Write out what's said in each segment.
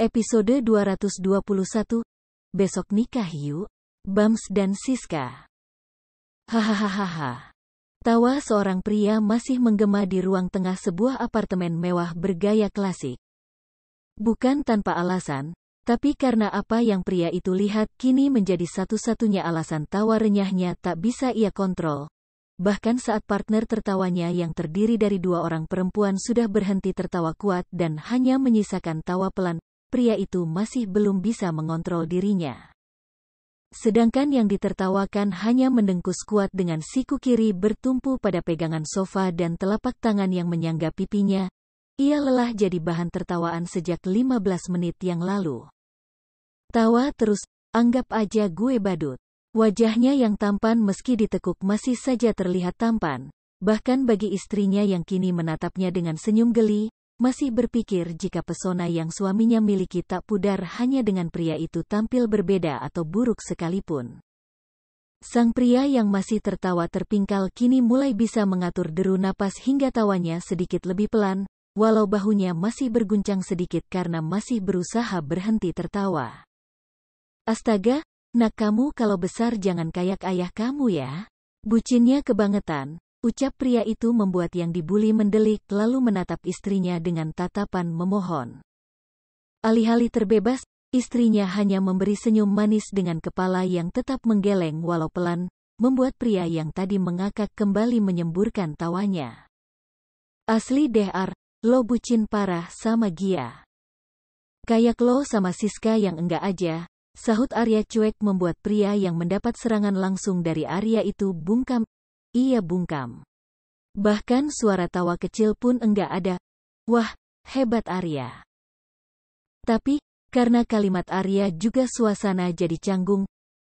Episode 221, Besok nikah yuk, Bams dan Siska. Hahaha. Tawa seorang pria masih menggema di ruang tengah sebuah apartemen mewah bergaya klasik. Bukan tanpa alasan, tapi karena apa yang pria itu lihat kini menjadi satu-satunya alasan tawa renyahnya tak bisa ia kontrol. Bahkan saat partner tertawanya yang terdiri dari dua orang perempuan sudah berhenti tertawa kuat dan hanya menyisakan tawa pelan, pria itu masih belum bisa mengontrol dirinya. Sedangkan yang ditertawakan hanya mendengkus kuat dengan siku kiri bertumpu pada pegangan sofa dan telapak tangan yang menyangga pipinya. Ia lelah jadi bahan tertawaan sejak 15 menit yang lalu. Tawa terus, anggap aja gue badut. Wajahnya yang tampan meski ditekuk masih saja terlihat tampan. Bahkan bagi istrinya yang kini menatapnya dengan senyum geli, masih berpikir jika pesona yang suaminya miliki tak pudar hanya dengan pria itu tampil berbeda atau buruk sekalipun. Sang pria yang masih tertawa terpingkal kini mulai bisa mengatur deru napas hingga tawanya sedikit lebih pelan, walau bahunya masih berguncang sedikit karena masih berusaha berhenti tertawa. Astaga, nak kamu kalau besar jangan kayak ayah kamu ya. Bucinnya kebangetan. Ucap pria itu membuat yang dibuli mendelik lalu menatap istrinya dengan tatapan memohon. Alih-alih terbebas, istrinya hanya memberi senyum manis dengan kepala yang tetap menggeleng walau pelan, membuat pria yang tadi mengakak kembali menyemburkan tawanya. Asli deh lo bucin parah sama Gia. Kayak lo sama Siska yang enggak aja, sahut Arya cuek membuat pria yang mendapat serangan langsung dari Arya itu bungkam. Ia bungkam. Bahkan suara tawa kecil pun enggak ada. Wah, hebat Arya. Tapi, karena kalimat Arya juga suasana jadi canggung,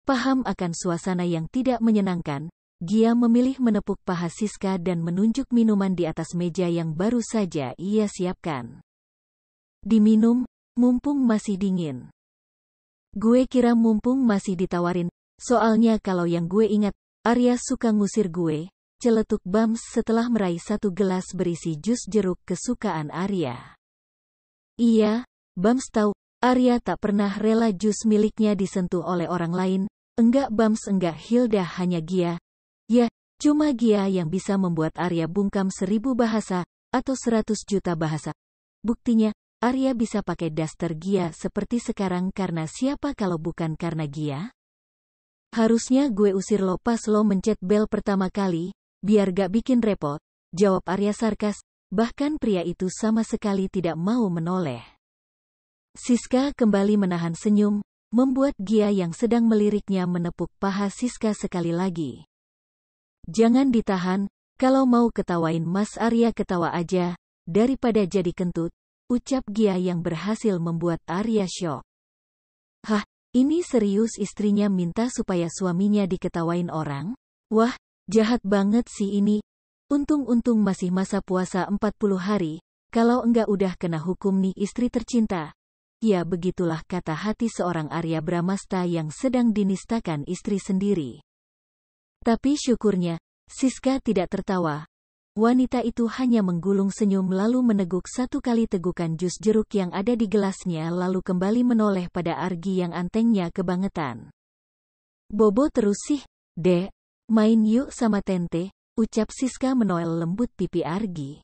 paham akan suasana yang tidak menyenangkan, Gia memilih menepuk paha Siska dan menunjuk minuman di atas meja yang baru saja ia siapkan. Diminum, mumpung masih dingin. Gue kira mumpung masih ditawarin, soalnya kalau yang gue ingat, Arya suka ngusir gue, celetuk Bams setelah meraih satu gelas berisi jus jeruk kesukaan Arya. Iya, Bams tahu, Arya tak pernah rela jus miliknya disentuh oleh orang lain. Enggak Bams enggak Hilda hanya Gia. Ya, cuma Gia yang bisa membuat Arya bungkam 1000 bahasa, atau 100 juta bahasa. Buktinya, Arya bisa pakai daster Gia seperti sekarang karena siapa kalau bukan karena Gia? Harusnya gue usir lo pas lo mencet bel pertama kali, biar gak bikin repot, jawab Arya sarkas, bahkan pria itu sama sekali tidak mau menoleh. Siska kembali menahan senyum, membuat Gia yang sedang meliriknya menepuk paha Siska sekali lagi. Jangan ditahan, kalau mau ketawain Mas Arya ketawa aja, daripada jadi kentut, ucap Gia yang berhasil membuat Arya syok. Hah? Ini serius istrinya minta supaya suaminya diketawain orang? Wah, jahat banget sih ini. Untung-untung masih masa puasa 40 hari, kalau enggak udah kena hukum nih istri tercinta. Ya begitulah kata hati seorang Arya Bramasta yang sedang dinistakan istri sendiri. Tapi syukurnya, Siska tidak tertawa. Wanita itu hanya menggulung senyum lalu meneguk satu kali tegukan jus jeruk yang ada di gelasnya lalu kembali menoleh pada Argi yang antengnya kebangetan. Bobo terus sih, Dek. Main yuk sama Tente, ucap Siska menoel lembut pipi Argi.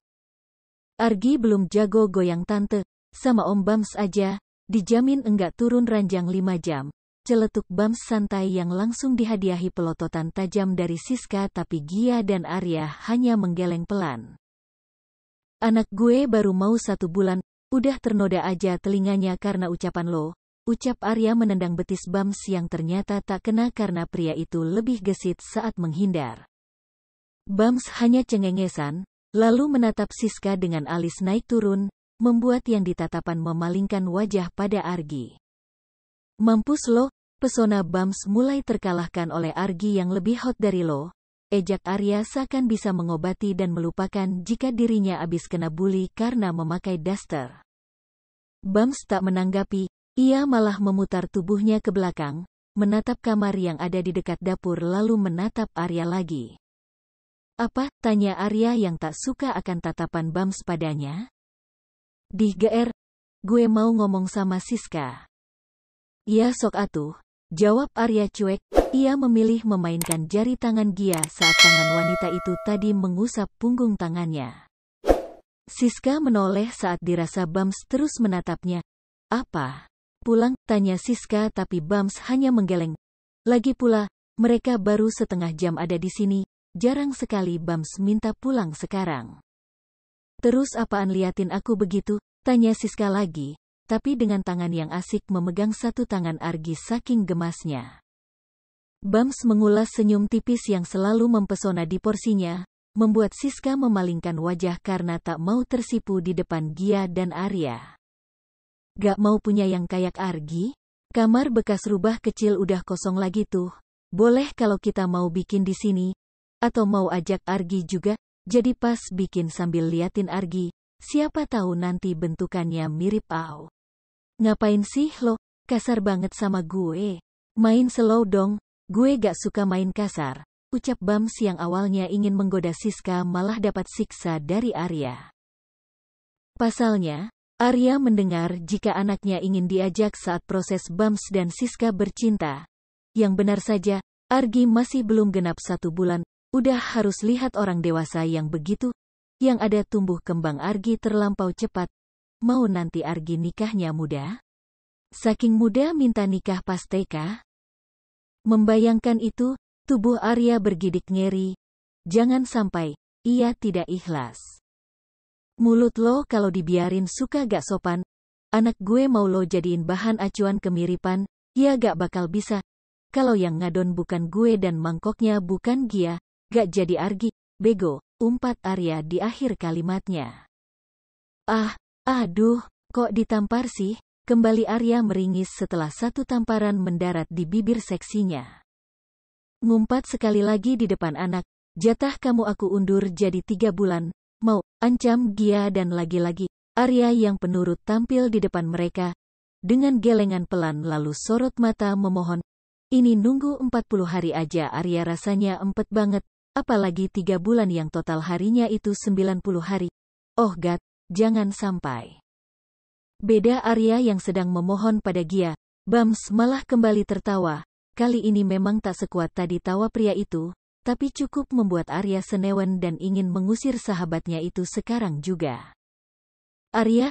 Argi belum jago goyang tante, sama Om Bams aja, dijamin enggak turun ranjang 5 jam. Celetuk Bams santai yang langsung dihadiahi pelototan tajam dari Siska tapi Gia dan Arya hanya menggeleng pelan. Anak gue baru mau 1 bulan, udah ternoda aja telinganya karena ucapan lo, ucap Arya menendang betis Bams yang ternyata tak kena karena pria itu lebih gesit saat menghindar. Bams hanya cengengesan, lalu menatap Siska dengan alis naik turun, membuat yang ditatapan memalingkan wajah pada Argi. Mampus lo, pesona Bams mulai terkalahkan oleh Argi yang lebih hot dari lo, ejak Arya seakan bisa mengobati dan melupakan jika dirinya abis kena bully karena memakai daster. Bams tak menanggapi, ia malah memutar tubuhnya ke belakang, menatap kamar yang ada di dekat dapur lalu menatap Arya lagi. Apa? Tanya Arya yang tak suka akan tatapan Bams padanya. Di GR, gue mau ngomong sama Siska. Ya sok atuh, jawab Arya cuek. Ia memilih memainkan jari tangan Gia saat tangan wanita itu tadi mengusap punggung tangannya. Siska menoleh saat dirasa Bams terus menatapnya. Apa? Pulang? Tanya Siska tapi Bams hanya menggeleng. Lagi pula, mereka baru setengah jam ada di sini, jarang sekali Bams minta pulang sekarang. Terus apaan liatin aku begitu? Tanya Siska lagi, tapi dengan tangan yang asik memegang satu tangan Argi saking gemasnya. Bams mengulas senyum tipis yang selalu mempesona di porsinya, membuat Siska memalingkan wajah karena tak mau tersipu di depan Gia dan Arya. Gak mau punya yang kayak Argi? Kamar bekas rubah kecil udah kosong lagi tuh. Boleh kalau kita mau bikin di sini? Atau mau ajak Argi juga? Jadi pas bikin sambil liatin Argi, siapa tahu nanti bentukannya mirip Au. Ngapain sih lo, kasar banget sama gue? Main slow dong, gue gak suka main kasar, ucap Bams yang awalnya ingin menggoda Siska malah dapat siksa dari Arya. Pasalnya, Arya mendengar jika anaknya ingin diajak saat proses Bams dan Siska bercinta. Yang benar saja, Argi masih belum genap 1 bulan, udah harus lihat orang dewasa yang begitu, yang ada tumbuh kembang Argi terlampau cepat. Mau nanti Argi nikahnya muda? Saking muda minta nikah pas TK? Membayangkan itu, tubuh Arya bergidik ngeri. Jangan sampai, ia tidak ikhlas. Mulut lo kalau dibiarin suka gak sopan. Anak gue mau lo jadiin bahan acuan kemiripan, ya gak bakal bisa. Kalau yang ngadon bukan gue dan mangkoknya bukan Gia, gak jadi Argi, bego, umpat Arya di akhir kalimatnya. Aduh, kok ditampar sih? Kembali Arya meringis setelah 1 tamparan mendarat di bibir seksinya. Ngumpat sekali lagi di depan anak, jatah kamu aku undur jadi 3 bulan, mau, ancam Gia dan lagi-lagi, Arya yang penurut tampil di depan mereka, dengan gelengan pelan lalu sorot mata memohon. Ini nunggu 40 hari aja Arya rasanya empet banget, apalagi 3 bulan yang total harinya itu 90 hari. Oh God. Jangan sampai. Beda Arya yang sedang memohon pada Gia, Bams malah kembali tertawa. Kali ini memang tak sekuat tadi tawa pria itu, tapi cukup membuat Arya senewan dan ingin mengusir sahabatnya itu sekarang juga. Arya,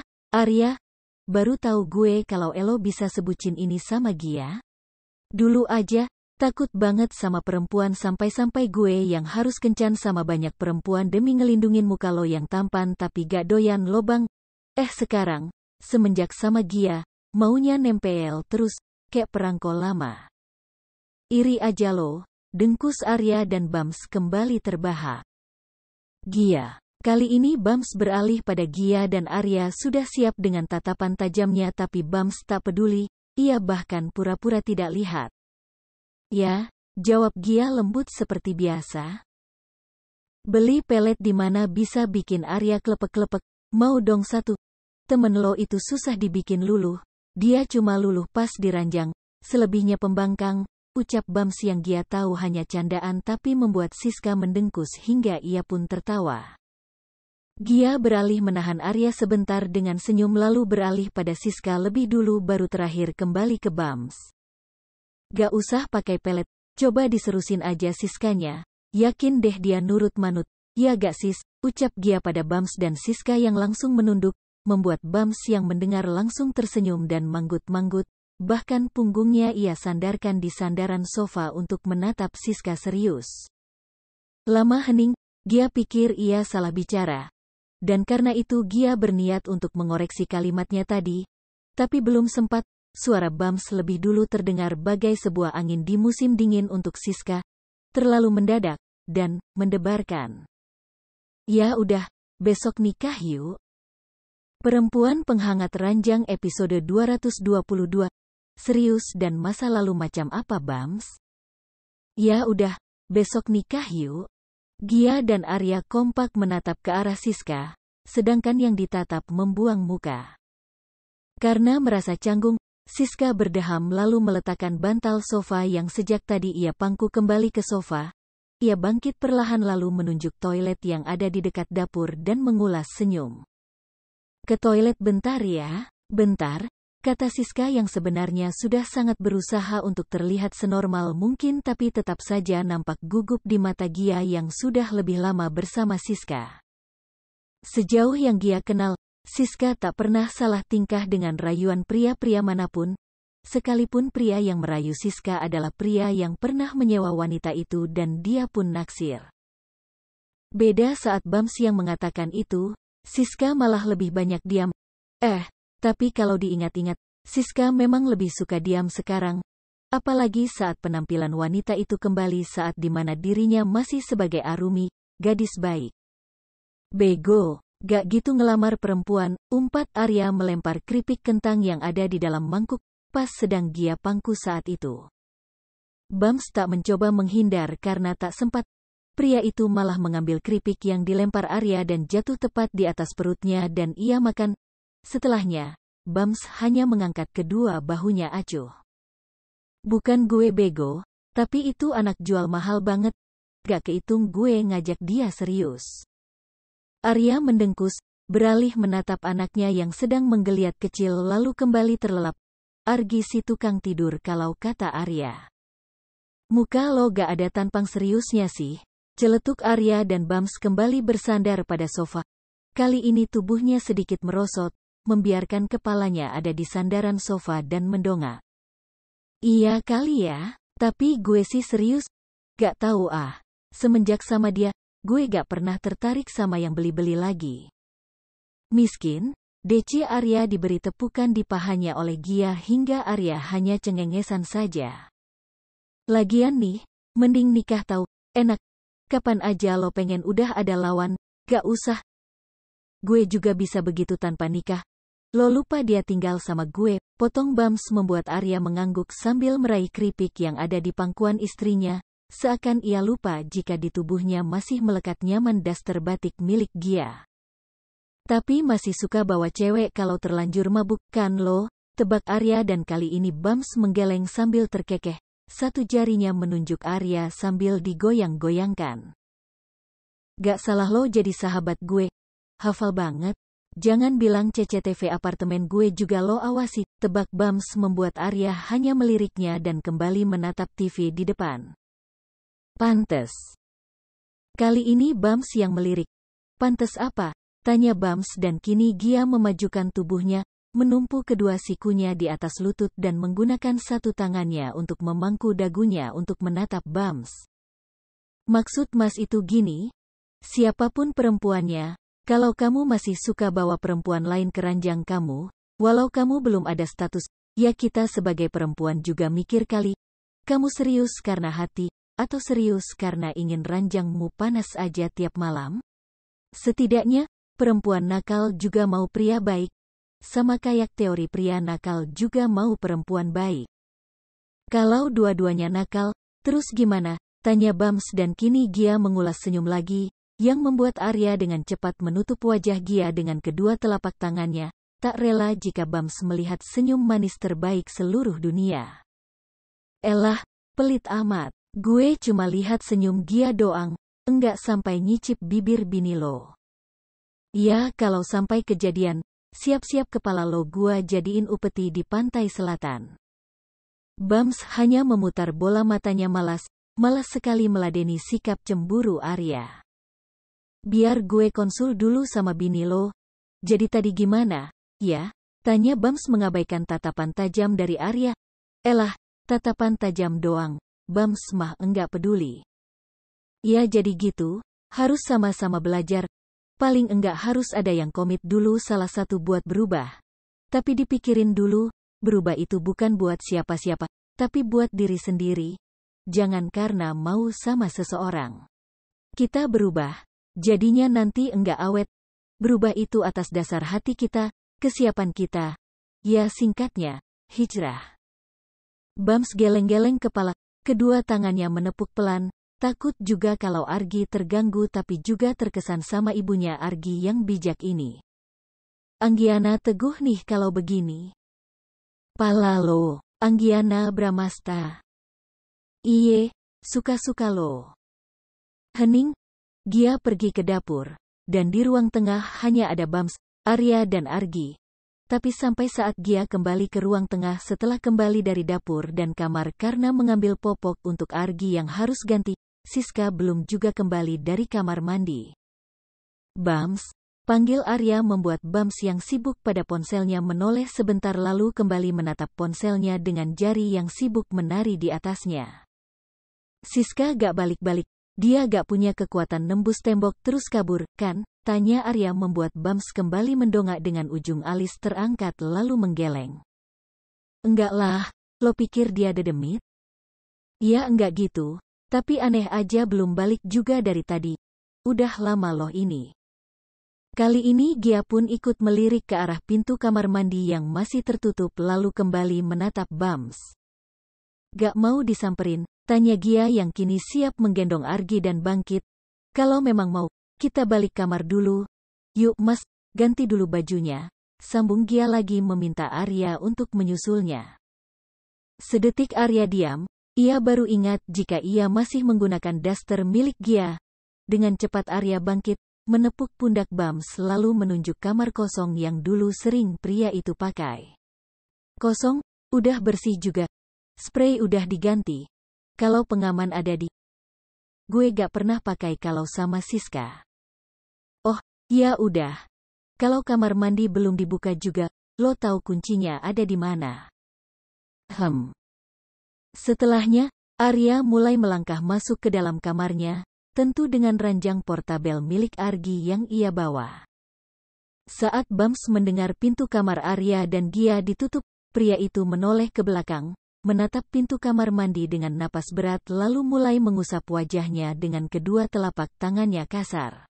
baru tahu gue kalau Elo bisa sebucin ini sama Gia. Dulu aja, takut banget sama perempuan sampai-sampai gue yang harus kencan sama banyak perempuan demi ngelindungin muka lo yang tampan tapi gak doyan lo bang. Sekarang, semenjak sama Gia, maunya nempel terus, kayak perangko lama. Iri aja lo, dengkus Arya dan Bams kembali terbahak. Gia. Kali ini Bams beralih pada Gia dan Arya sudah siap dengan tatapan tajamnya tapi Bams tak peduli, ia bahkan pura-pura tidak lihat. Ya, jawab Gia lembut seperti biasa. Beli pelet di mana bisa bikin Arya klepek-klepek, mau dong 1. Temen lo itu susah dibikin luluh, dia cuma luluh pas diranjang, selebihnya pembangkang, ucap Bams yang Gia tahu hanya candaan tapi membuat Siska mendengkus hingga ia pun tertawa. Gia beralih menahan Arya sebentar dengan senyum lalu beralih pada Siska lebih dulu baru terakhir kembali ke Bams. Gak usah pakai pelet, coba diserusin aja Siskanya. Yakin deh dia nurut manut. Ya gak sis, ucap Gia pada Bams dan Siska yang langsung menunduk, membuat Bams yang mendengar langsung tersenyum dan manggut-manggut, bahkan punggungnya ia sandarkan di sandaran sofa untuk menatap Siska serius. Lama hening, Gia pikir ia salah bicara. Dan karena itu Gia berniat untuk mengoreksi kalimatnya tadi, tapi belum sempat. Suara Bams lebih dulu terdengar bagai sebuah angin di musim dingin untuk Siska, terlalu mendadak, dan mendebarkan. Ya udah, besok nikah yuk. Perempuan penghangat ranjang episode 222. Serius dan masa lalu macam apa Bams? Ya udah, besok nikah yuk. Gia dan Arya kompak menatap ke arah Siska, sedangkan yang ditatap membuang muka. Karena merasa canggung, Siska berdeham lalu meletakkan bantal sofa yang sejak tadi ia pangku kembali ke sofa. Ia bangkit perlahan lalu menunjuk toilet yang ada di dekat dapur dan mengulas senyum. Ke toilet bentar ya. Bentar, kata Siska yang sebenarnya sudah sangat berusaha untuk terlihat senormal mungkin tapi tetap saja nampak gugup di mata Gia yang sudah lebih lama bersama Siska. Sejauh yang Gia kenal, Siska tak pernah salah tingkah dengan rayuan pria-pria manapun, sekalipun pria yang merayu Siska adalah pria yang pernah menyewa wanita itu dan dia pun naksir. Beda saat Bams yang mengatakan itu, Siska malah lebih banyak diam. Tapi kalau diingat-ingat, Siska memang lebih suka diam sekarang, apalagi saat penampilan wanita itu kembali saat dimana dirinya masih sebagai Arumi, gadis baik. Bego, gak gitu ngelamar perempuan, umpat Arya melempar keripik kentang yang ada di dalam mangkuk, pas sedang Gia pangku saat itu. Bams tak mencoba menghindar karena tak sempat. Pria itu malah mengambil keripik yang dilempar Arya dan jatuh tepat di atas perutnya dan ia makan. Setelahnya, Bams hanya mengangkat kedua bahunya acuh. Bukan gue bego, tapi itu anak jual mahal banget. Gak kehitung gue ngajak dia serius. Arya mendengkus, beralih menatap anaknya yang sedang menggeliat kecil lalu kembali terlelap. Argi si tukang tidur kalau kata Arya. Muka lo gak ada tampang seriusnya sih. Celetuk Arya dan Bams kembali bersandar pada sofa. Kali ini tubuhnya sedikit merosot, membiarkan kepalanya ada di sandaran sofa dan mendongak. Iya kali ya, tapi gue sih serius. Gak tahu semenjak sama dia, gue gak pernah tertarik sama yang beli-beli lagi. Miskin, deci Arya diberi tepukan di pahanya oleh Gia hingga Arya hanya cengengesan saja. Lagian nih, mending nikah tahu, enak. Kapan aja lo pengen udah ada lawan, gak usah. Gue juga bisa begitu tanpa nikah. Lo lupa dia tinggal sama gue, potong Bams membuat Arya mengangguk sambil meraih keripik yang ada di pangkuan istrinya, seakan ia lupa jika di tubuhnya masih melekat nyaman daster batik milik Gia. Tapi masih suka bawa cewek kalau terlanjur mabuk kan lo, tebak Arya dan kali ini Bams menggeleng sambil terkekeh, satu jarinya menunjuk Arya sambil digoyang-goyangkan. Gak salah lo jadi sahabat gue, hafal banget. Jangan bilang CCTV apartemen gue juga lo awasi, tebak Bams membuat Arya hanya meliriknya dan kembali menatap TV di depan. Pantes. Kali ini Bams yang melirik. Pantes apa? Tanya Bams dan kini Gia memajukan tubuhnya, menumpu kedua sikunya di atas lutut dan menggunakan satu tangannya untuk memangku dagunya untuk menatap Bams. Maksud Mas itu gini? Siapapun perempuannya, kalau kamu masih suka bawa perempuan lain ke ranjang kamu, walau kamu belum ada status, ya kita sebagai perempuan juga mikir kali, kamu serius karena hati, atau serius karena ingin ranjangmu panas aja tiap malam? Setidaknya, perempuan nakal juga mau pria baik, sama kayak teori pria nakal juga mau perempuan baik. Kalau dua-duanya nakal, terus gimana? Tanya Bams dan kini Gia mengulas senyum lagi, yang membuat Arya dengan cepat menutup wajah Gia dengan kedua telapak tangannya, tak rela jika Bams melihat senyum manis terbaik seluruh dunia. Elah, pelit amat. Gue cuma lihat senyum Gia doang, enggak sampai nyicip bibir bini lo. Ya kalau sampai kejadian, siap-siap kepala lo gua jadiin upeti di pantai selatan. Bams hanya memutar bola matanya malas sekali meladeni sikap cemburu Arya. Biar gue konsul dulu sama bini lo. Jadi tadi gimana, ya? Tanya Bams mengabaikan tatapan tajam dari Arya. Elah, tatapan tajam doang. Bams mah enggak peduli. Ya jadi gitu, harus sama-sama belajar. Paling enggak harus ada yang komit dulu salah satu buat berubah. Tapi dipikirin dulu, berubah itu bukan buat siapa-siapa, tapi buat diri sendiri. Jangan karena mau sama seseorang. Kita berubah. Jadinya nanti enggak awet. Berubah itu atas dasar hati kita, kesiapan kita. Ya singkatnya, hijrah. Bams geleng-geleng kepala, kedua tangannya menepuk pelan, takut juga kalau Argi terganggu tapi juga terkesan sama ibunya Argi yang bijak ini. Anggiana teguh nih kalau begini. Pala lo, Anggiana Bramasta. Iye, suka-suka lo. Hening. Gia pergi ke dapur, dan di ruang tengah hanya ada Bams, Arya dan Argi. tapi sampai saat Gia kembali ke ruang tengah setelah kembali dari dapur dan kamar karena mengambil popok untuk Argi yang harus ganti, Siska belum juga kembali dari kamar mandi. Bams, panggil Arya membuat Bams yang sibuk pada ponselnya menoleh sebentar lalu kembali menatap ponselnya dengan jari yang sibuk menari di atasnya. Siska gak balik-balik, dia gak punya kekuatan nembus tembok terus kabur, kan? Tanya Arya membuat Bams kembali mendongak dengan ujung alis terangkat lalu menggeleng. Enggak lah, lo pikir dia dedemit? Ya enggak gitu, tapi aneh aja belum balik juga dari tadi. Udah lama loh ini. Kali ini Gia pun ikut melirik ke arah pintu kamar mandi yang masih tertutup lalu kembali menatap Bams. Gak mau disamperin, tanya Gia yang kini siap menggendong Argi dan bangkit. Kalau memang mau, kita balik kamar dulu. Yuk mas, ganti dulu bajunya. Sambung Gia lagi meminta Arya untuk menyusulnya. Sedetik Arya diam, ia baru ingat jika ia masih menggunakan daster milik Gia. Dengan cepat Arya bangkit, menepuk pundak Bams lalu menunjuk kamar kosong yang dulu sering pria itu pakai. Kosong, udah bersih juga. Spray udah diganti. Kalau pengaman ada di... Gue gak pernah pakai kalau sama Siska. Oh, ya udah. Kalau kamar mandi belum dibuka juga, lo tahu kuncinya ada di mana. Setelahnya, Arya mulai melangkah masuk ke dalam kamarnya, tentu dengan ranjang portabel milik Argi yang ia bawa. Saat Bams mendengar pintu kamar Arya dan Gia ditutup, pria itu menoleh ke belakang, menatap pintu kamar mandi dengan napas berat lalu mulai mengusap wajahnya dengan kedua telapak tangannya kasar.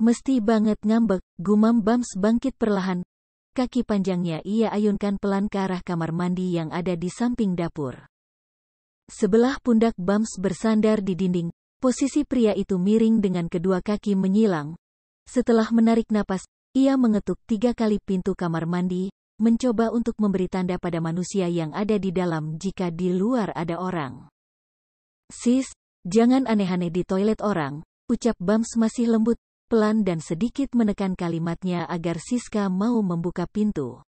Mesti banget ngambek, gumam Bams bangkit perlahan. Kaki panjangnya ia ayunkan pelan ke arah kamar mandi yang ada di samping dapur. Sebelah pundak Bams bersandar di dinding, posisi pria itu miring dengan kedua kaki menyilang. Setelah menarik napas, ia mengetuk 3 kali pintu kamar mandi, mencoba untuk memberi tanda pada manusia yang ada di dalam jika di luar ada orang. Sis, jangan aneh-aneh di toilet orang, ucap Bams masih lembut, pelan dan sedikit menekan kalimatnya agar Siska mau membuka pintu.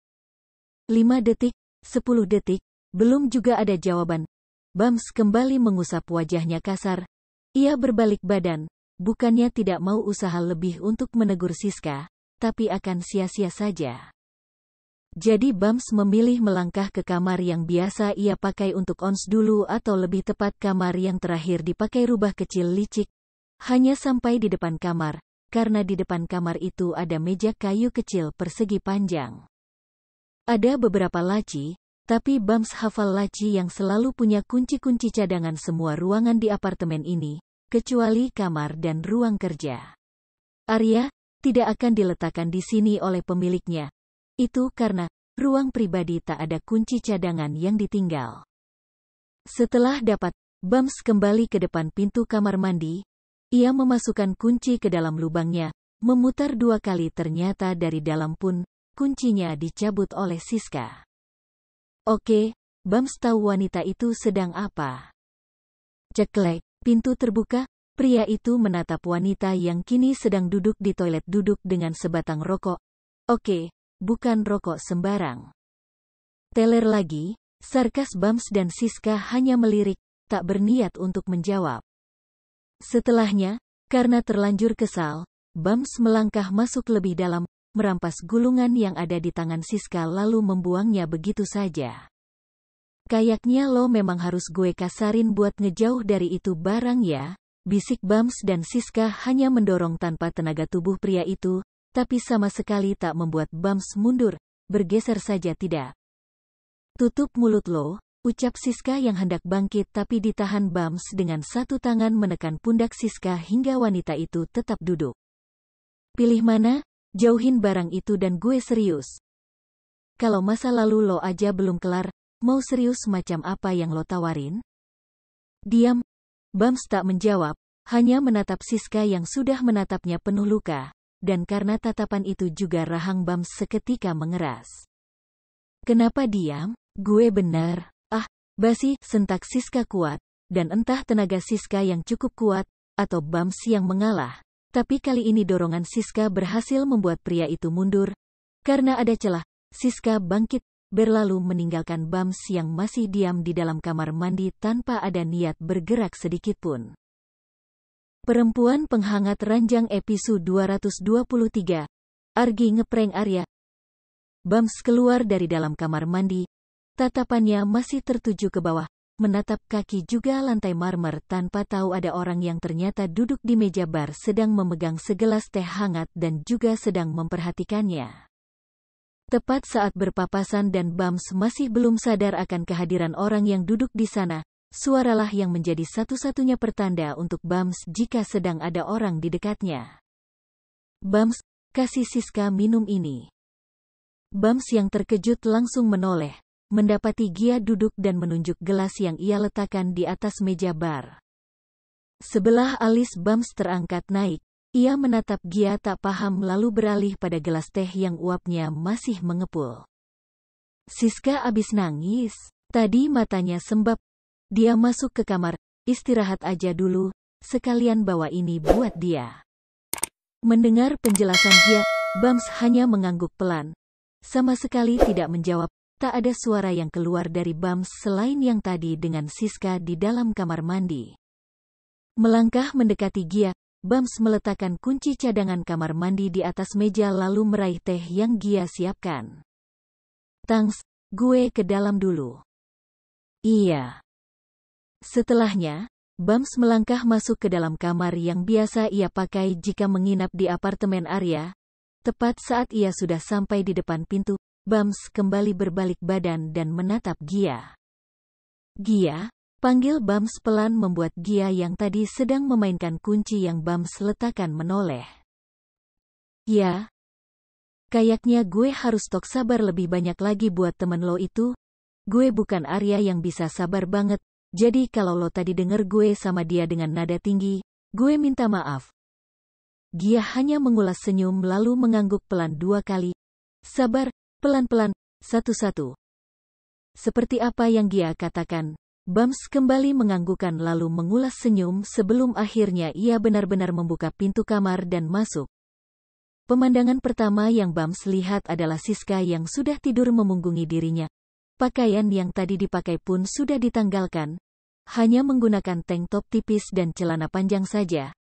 5 detik, 10 detik, belum juga ada jawaban. Bams kembali mengusap wajahnya kasar. Ia berbalik badan, bukannya tidak mau usaha lebih untuk menegur Siska, tapi akan sia-sia saja. Jadi Bams memilih melangkah ke kamar yang biasa ia pakai untuk ons dulu atau lebih tepat kamar yang terakhir dipakai rubah kecil licik. Hanya sampai di depan kamar. Karena di depan kamar itu ada meja kayu kecil persegi panjang. Ada beberapa laci, tapi Bams hafal laci yang selalu punya kunci-kunci cadangan semua ruangan di apartemen ini, kecuali kamar dan ruang kerja. Arya, tidak akan diletakkan di sini oleh pemiliknya. Itu karena, ruang pribadi tak ada kunci cadangan yang ditinggal. Setelah dapat, Bams kembali ke depan pintu kamar mandi. Ia memasukkan kunci ke dalam lubangnya, memutar 2 kali ternyata dari dalam pun, kuncinya dicabut oleh Siska. Oke, Bams tahu wanita itu sedang apa. Ceklek, pintu terbuka, pria itu menatap wanita yang kini sedang duduk di toilet duduk dengan sebatang rokok. Oke, bukan rokok sembarang. Teler lagi, sarkas Bams dan Siska hanya melirik, tak berniat untuk menjawab. Setelahnya, karena terlanjur kesal, Bams melangkah masuk lebih dalam, merampas gulungan yang ada di tangan Siska lalu membuangnya begitu saja. Kayaknya lo memang harus gue kasarin buat ngejauh dari itu barang ya, bisik Bams dan Siska hanya mendorong tanpa tenaga tubuh pria itu, tapi sama sekali tak membuat Bams mundur, bergeser saja tidak. Tutup mulut lo. Ucap Siska yang hendak bangkit tapi ditahan Bams dengan satu tangan menekan pundak Siska hingga wanita itu tetap duduk. Pilih mana? Jauhin barang itu dan gue serius. Kalau masa lalu lo aja belum kelar, mau serius macam apa yang lo tawarin? Diam. Bams tak menjawab, hanya menatap Siska yang sudah menatapnya penuh luka, dan karena tatapan itu juga rahang Bams seketika mengeras. Kenapa diam? Gue benar. Basi, sentak Siska kuat, dan entah tenaga Siska yang cukup kuat, atau Bams yang mengalah, tapi kali ini dorongan Siska berhasil membuat pria itu mundur. Karena ada celah, Siska bangkit, berlalu meninggalkan Bams yang masih diam di dalam kamar mandi tanpa ada niat bergerak sedikitpun. Perempuan penghangat ranjang episode 223. Argi ngeprank Arya. Bams keluar dari dalam kamar mandi. Tatapannya masih tertuju ke bawah, menatap kaki juga lantai marmer tanpa tahu ada orang yang ternyata duduk di meja bar sedang memegang segelas teh hangat dan juga sedang memperhatikannya. Tepat saat berpapasan dan Bams masih belum sadar akan kehadiran orang yang duduk di sana, suaralah yang menjadi satu-satunya pertanda untuk Bams jika sedang ada orang di dekatnya. Bams, kasih Siska minum ini. Bams yang terkejut langsung menoleh, mendapati Gia duduk dan menunjuk gelas yang ia letakkan di atas meja bar. Sebelah alis Bams terangkat naik, ia menatap Gia tak paham lalu beralih pada gelas teh yang uapnya masih mengepul. Siska abis nangis, tadi matanya sembab. Dia masuk ke kamar, istirahat aja dulu, sekalian bawa ini buat dia. Mendengar penjelasan Gia, Bams hanya mengangguk pelan. Sama sekali tidak menjawab. Tak ada suara yang keluar dari Bams selain yang tadi dengan Siska di dalam kamar mandi. Melangkah mendekati Gia, Bams meletakkan kunci cadangan kamar mandi di atas meja lalu meraih teh yang Gia siapkan. Tangs, gue ke dalam dulu. Iya. Setelahnya, Bams melangkah masuk ke dalam kamar yang biasa ia pakai jika menginap di apartemen Arya. Tepat saat ia sudah sampai di depan pintu, Bams kembali berbalik badan dan menatap Gia. Gia, panggil Bams pelan membuat Gia yang tadi sedang memainkan kunci yang Bams letakkan menoleh. Ya, kayaknya gue harus stok sabar lebih banyak lagi buat temen lo itu. Gue bukan Arya yang bisa sabar banget, jadi kalau lo tadi denger gue sama dia dengan nada tinggi, gue minta maaf. Gia hanya mengulas senyum lalu mengangguk pelan 2 kali. Sabar. Pelan-pelan, satu-satu. Seperti apa yang Gia katakan, Bams kembali menganggukkan lalu mengulas senyum sebelum akhirnya ia benar-benar membuka pintu kamar dan masuk. Pemandangan pertama yang Bams lihat adalah Siska yang sudah tidur memunggungi dirinya. Pakaian yang tadi dipakai pun sudah ditanggalkan, hanya menggunakan tank top tipis dan celana panjang saja.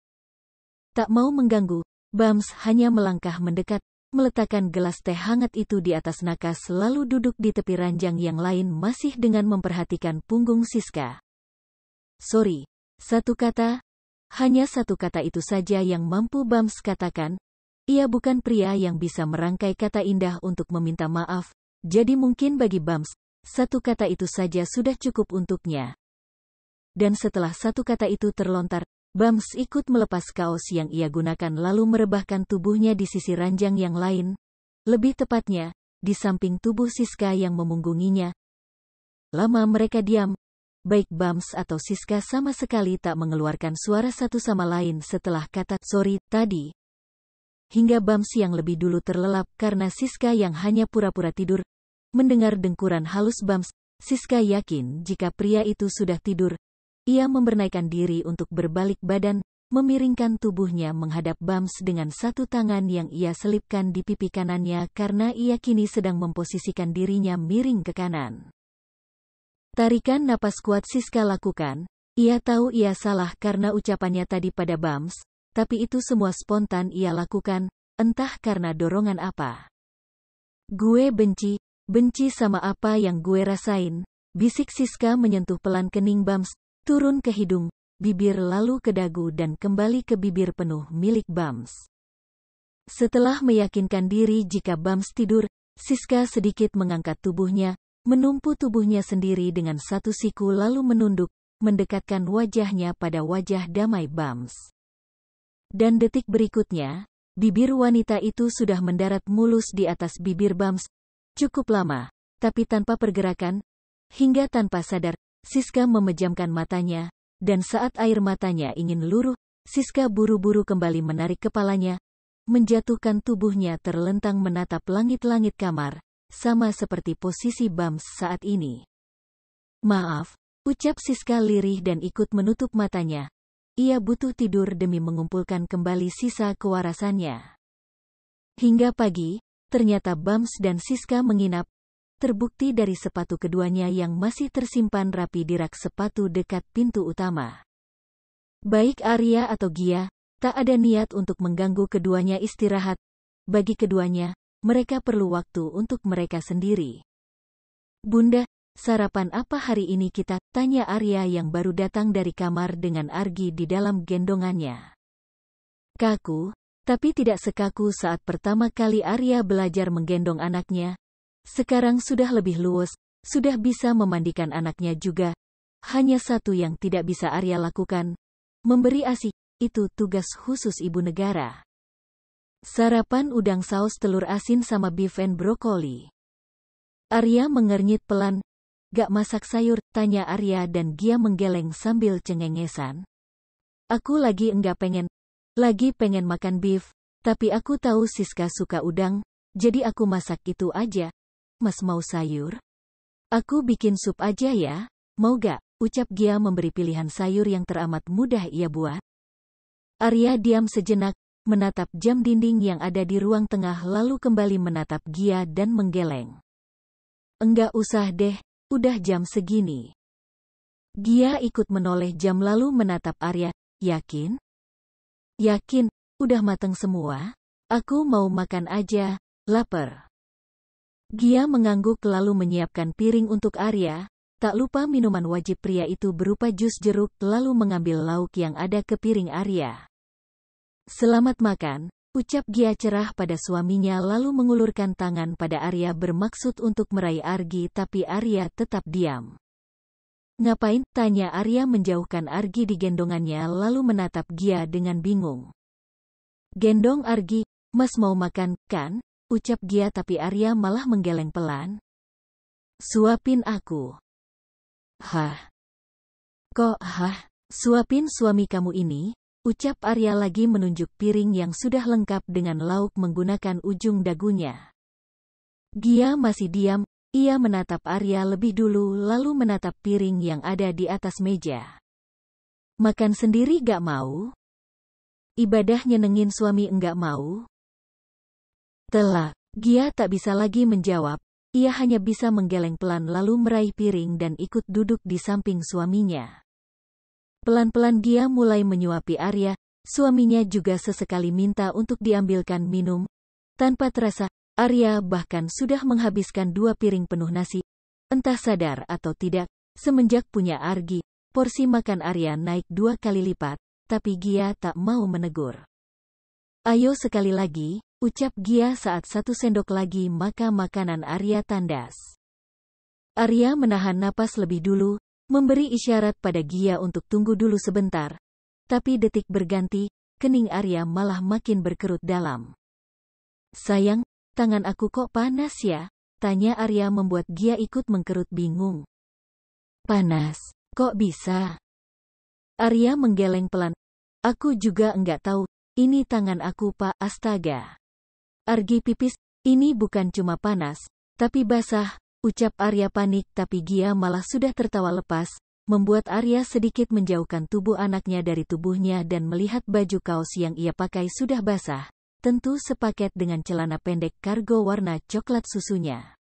Tak mau mengganggu, Bams hanya melangkah mendekat, meletakkan gelas teh hangat itu di atas nakas lalu duduk di tepi ranjang yang lain masih dengan memperhatikan punggung Siska. Sorry, satu kata, hanya satu kata itu saja yang mampu Bams katakan. Ia bukan pria yang bisa merangkai kata indah untuk meminta maaf, jadi mungkin bagi Bams, satu kata itu saja sudah cukup untuknya. Dan setelah satu kata itu terlontar, Bams ikut melepas kaos yang ia gunakan lalu merebahkan tubuhnya di sisi ranjang yang lain, lebih tepatnya, di samping tubuh Siska yang memunggunginya. Lama mereka diam, baik Bams atau Siska sama sekali tak mengeluarkan suara satu sama lain setelah kata sorry tadi. Hingga Bams yang lebih dulu terlelap karena Siska yang hanya pura-pura tidur. Mendengar dengkuran halus Bams, Siska yakin jika pria itu sudah tidur. Ia membernaikkan diri untuk berbalik badan, memiringkan tubuhnya menghadap Bams dengan satu tangan yang ia selipkan di pipi kanannya karena ia kini sedang memposisikan dirinya miring ke kanan. Tarikan napas kuat Siska lakukan, ia tahu ia salah karena ucapannya tadi pada Bams, tapi itu semua spontan ia lakukan, entah karena dorongan apa. Gue benci sama apa yang gue rasain, bisik Siska menyentuh pelan kening Bams, turun ke hidung, bibir lalu ke dagu dan kembali ke bibir penuh milik Bams. Setelah meyakinkan diri jika Bams tidur, Siska sedikit mengangkat tubuhnya, menumpu tubuhnya sendiri dengan satu siku lalu menunduk, mendekatkan wajahnya pada wajah damai Bams. Dan detik berikutnya, bibir wanita itu sudah mendarat mulus di atas bibir Bams, cukup lama, tapi tanpa pergerakan, hingga tanpa sadar, Siska memejamkan matanya, dan saat air matanya ingin luruh, Siska buru-buru kembali menarik kepalanya, menjatuhkan tubuhnya terlentang menatap langit-langit kamar, sama seperti posisi Bams saat ini. Maaf, ucap Siska lirih dan ikut menutup matanya. Ia butuh tidur demi mengumpulkan kembali sisa kewarasannya. Hingga pagi, ternyata Bams dan Siska menginap. Terbukti dari sepatu keduanya yang masih tersimpan rapi di rak sepatu dekat pintu utama. Baik Arya atau Gia, tak ada niat untuk mengganggu keduanya istirahat. Bagi keduanya, mereka perlu waktu untuk mereka sendiri. Bunda, sarapan apa hari ini kita? Tanya Arya yang baru datang dari kamar dengan Argi di dalam gendongannya. Kaku, tapi tidak sekaku saat pertama kali Arya belajar menggendong anaknya. Sekarang sudah lebih luwes, sudah bisa memandikan anaknya juga. Hanya satu yang tidak bisa Arya lakukan, memberi ASI, itu tugas khusus ibu negara. Sarapan udang saus telur asin sama beef and broccoli. Arya mengernyit pelan. Gak masak sayur, tanya Arya dan Gia menggeleng sambil cengengesan. Aku lagi pengen makan beef, tapi aku tahu Siska suka udang, jadi aku masak itu aja. Mas mau sayur? Aku bikin sup aja ya, mau gak? Ucap Gia memberi pilihan sayur yang teramat mudah ia buat. Arya diam sejenak, menatap jam dinding yang ada di ruang tengah lalu kembali menatap Gia dan menggeleng. Enggak usah deh, udah jam segini. Gia ikut menoleh jam lalu menatap Arya, yakin? Yakin, udah mateng semua? Aku mau makan aja, lapar. Gia mengangguk lalu menyiapkan piring untuk Arya, tak lupa minuman wajib pria itu berupa jus jeruk lalu mengambil lauk yang ada ke piring Arya. Selamat makan, ucap Gia cerah pada suaminya lalu mengulurkan tangan pada Arya bermaksud untuk meraih Argi tapi Arya tetap diam. Ngapain? Tanya Arya menjauhkan Argi di gendongannya lalu menatap Gia dengan bingung. Gendong Argi, Mas mau makan, kan? Ucap Gia tapi Arya malah menggeleng pelan. Suapin aku. Hah? Kok hah? Suapin suami kamu ini? Ucap Arya lagi menunjuk piring yang sudah lengkap dengan lauk menggunakan ujung dagunya. Gia masih diam. Ia menatap Arya lebih dulu lalu menatap piring yang ada di atas meja. Makan sendiri gak mau? Ibadah nyenengin suami enggak mau? Telak, Gia tak bisa lagi menjawab. Ia hanya bisa menggeleng pelan lalu meraih piring dan ikut duduk di samping suaminya. Pelan-pelan Gia mulai menyuapi Arya, suaminya juga sesekali minta untuk diambilkan minum. Tanpa terasa, Arya bahkan sudah menghabiskan 2 piring penuh nasi. Entah sadar atau tidak, semenjak punya Argi, porsi makan Arya naik 2 kali lipat, tapi Gia tak mau menegur. Ayo sekali lagi, ucap Gia saat 1 sendok lagi maka makanan Arya tandas. Arya menahan napas lebih dulu, memberi isyarat pada Gia untuk tunggu dulu sebentar. Tapi detik berganti, kening Arya malah makin berkerut dalam. Sayang, tangan aku kok panas ya? Tanya Arya membuat Gia ikut mengkerut bingung. Panas, kok bisa? Arya menggeleng pelan. Aku juga enggak tahu, ini tangan aku Pak, astaga. Argi pipis, ini bukan cuma panas, tapi basah, ucap Arya panik tapi Gia malah sudah tertawa lepas, membuat Arya sedikit menjauhkan tubuh anaknya dari tubuhnya dan melihat baju kaos yang ia pakai sudah basah. Tentu sepaket dengan celana pendek kargo warna coklat susunya.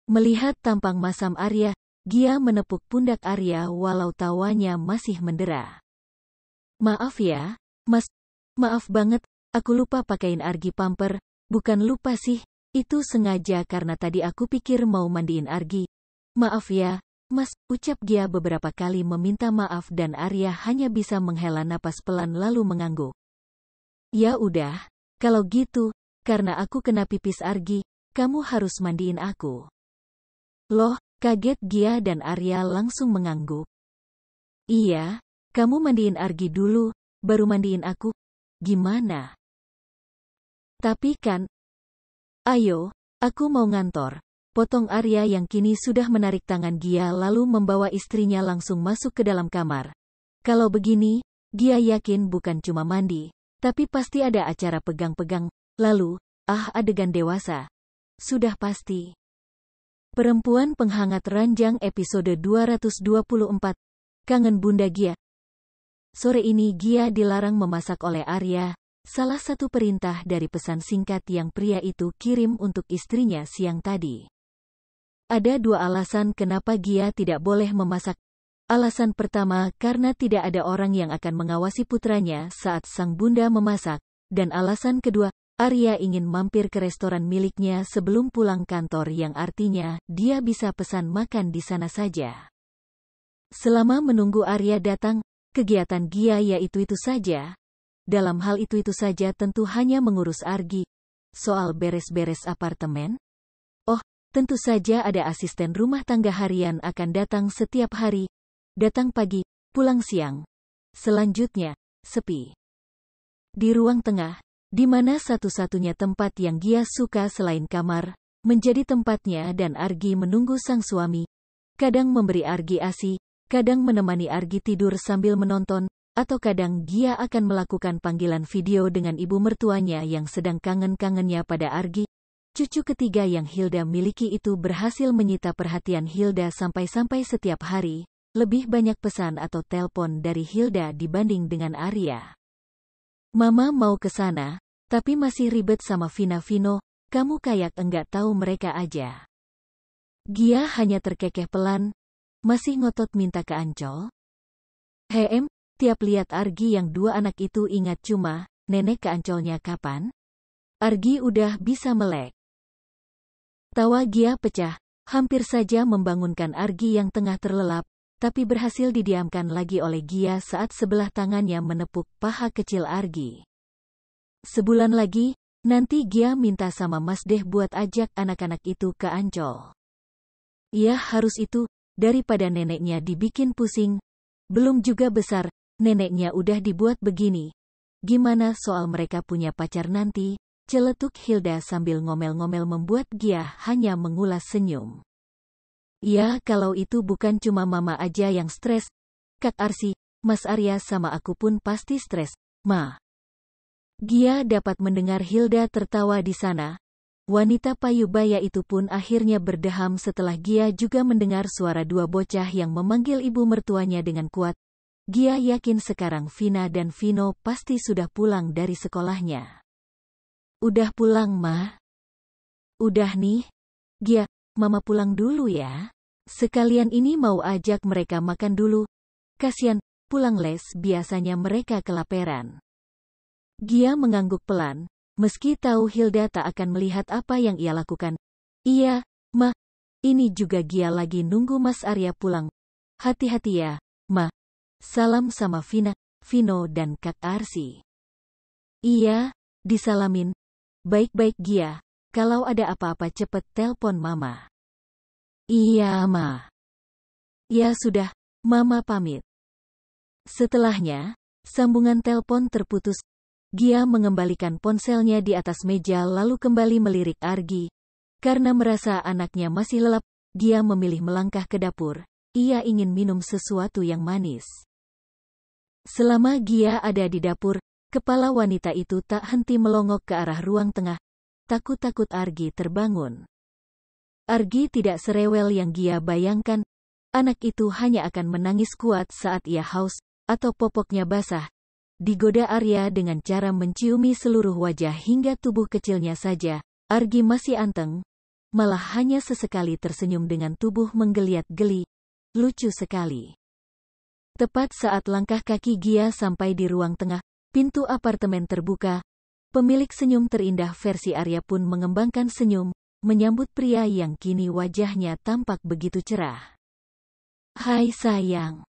Melihat tampang masam Arya, Gia menepuk pundak Arya walau tawanya masih mendera. Maaf ya, Mas. Maaf banget, aku lupa pakein Argi pamper. Bukan lupa sih, itu sengaja karena tadi aku pikir mau mandiin Argi. Maaf ya, Mas, ucap Gia beberapa kali meminta maaf dan Arya hanya bisa menghela napas pelan lalu mengangguk. Ya udah. Kalau gitu, karena aku kena pipis Argi, kamu harus mandiin aku. Loh, kaget Gia dan Arya langsung mengangguk. Iya, kamu mandiin Argi dulu, baru mandiin aku. Gimana? Tapi kan... Ayo, aku mau ngantor. Potong Arya yang kini sudah menarik tangan Gia lalu membawa istrinya langsung masuk ke dalam kamar. Kalau begini, Gia yakin bukan cuma mandi. Tapi pasti ada acara pegang-pegang, lalu, adegan dewasa. Sudah pasti. Perempuan Penghangat Ranjang episode 224. Kangen Bunda Gia. Sore ini Gia dilarang memasak oleh Arya, salah satu perintah dari pesan singkat yang pria itu kirim untuk istrinya siang tadi. Ada dua alasan kenapa Gia tidak boleh memasak. Alasan pertama karena tidak ada orang yang akan mengawasi putranya saat sang bunda memasak, dan alasan kedua, Arya ingin mampir ke restoran miliknya sebelum pulang kantor yang artinya dia bisa pesan makan di sana saja. Selama menunggu Arya datang, kegiatan Gia yaitu-itu saja. Dalam hal itu saja tentu hanya mengurus Argi. Soal beres-beres apartemen? Oh, tentu saja ada asisten rumah tangga harian akan datang setiap hari. Datang pagi, pulang siang. Selanjutnya, sepi. Di ruang tengah, di mana satu-satunya tempat yang Gia suka selain kamar, menjadi tempatnya dan Argi menunggu sang suami. Kadang memberi Argi ASI, kadang menemani Argi tidur sambil menonton, atau kadang Gia akan melakukan panggilan video dengan ibu mertuanya yang sedang kangen-kangennya pada Argi. Cucu ketiga yang Hilda miliki itu berhasil menyita perhatian Hilda sampai-sampai setiap hari, lebih banyak pesan atau telepon dari Hilda dibanding dengan Arya. Mama mau ke sana, tapi masih ribet sama Vino, kamu kayak enggak tahu mereka aja. Gia hanya terkekeh pelan, masih ngotot minta ke Ancol. Tiap lihat Argi yang dua anak itu ingat cuma, nenek ke Ancolnya kapan? Argi udah bisa melek. Tawa Gia pecah, hampir saja membangunkan Argi yang tengah terlelap, tapi berhasil didiamkan lagi oleh Gia saat sebelah tangannya menepuk paha kecil Argi. Sebulan lagi, nanti Gia minta sama Mas Deh buat ajak anak-anak itu ke Ancol. Ya harus itu, daripada neneknya dibikin pusing. Belum juga besar, neneknya udah dibuat begini. Gimana soal mereka punya pacar nanti? Celetuk Hilda sambil ngomel-ngomel membuat Gia hanya mengulas senyum. Ya kalau itu bukan cuma mama aja yang stres. Kak Arsi, Mas Arya sama aku pun pasti stres, Ma. Gia dapat mendengar Hilda tertawa di sana. Wanita payubaya itu pun akhirnya berdeham setelah Gia juga mendengar suara dua bocah yang memanggil ibu mertuanya dengan kuat. Gia yakin sekarang Vina dan Vino pasti sudah pulang dari sekolahnya. Udah pulang, Ma? Udah nih. Gia, Mama pulang dulu ya. Sekalian ini mau ajak mereka makan dulu. Kasian, pulang les biasanya mereka kelaparan. Gia mengangguk pelan, meski tahu Hilda tak akan melihat apa yang ia lakukan. Iya, Ma. Ini juga Gia lagi nunggu Mas Arya pulang. Hati-hati ya, Ma. Salam sama Vina, Vino dan Kak Arsi. Iya, disalamin. Baik-baik Gia, kalau ada apa-apa cepet telpon Mama. Iya Ma. Ya sudah, Mama pamit. Setelahnya, sambungan telpon terputus. Gia mengembalikan ponselnya di atas meja lalu kembali melirik Argi. Karena merasa anaknya masih lelap, Gia memilih melangkah ke dapur. Ia ingin minum sesuatu yang manis. Selama Gia ada di dapur, kepala wanita itu tak henti melongok ke arah ruang tengah. Takut-takut Argi terbangun. Argi tidak serewel yang Gia bayangkan. Anak itu hanya akan menangis kuat saat ia haus, atau popoknya basah. Digoda Arya dengan cara menciumi seluruh wajah hingga tubuh kecilnya saja. Argi masih anteng. Malah hanya sesekali tersenyum dengan tubuh menggeliat geli. Lucu sekali. Tepat saat langkah kaki Gia sampai di ruang tengah, pintu apartemen terbuka. Pemilik senyum terindah versi Arya pun mengembangkan senyum, menyambut pria yang kini wajahnya tampak begitu cerah. Hai sayang.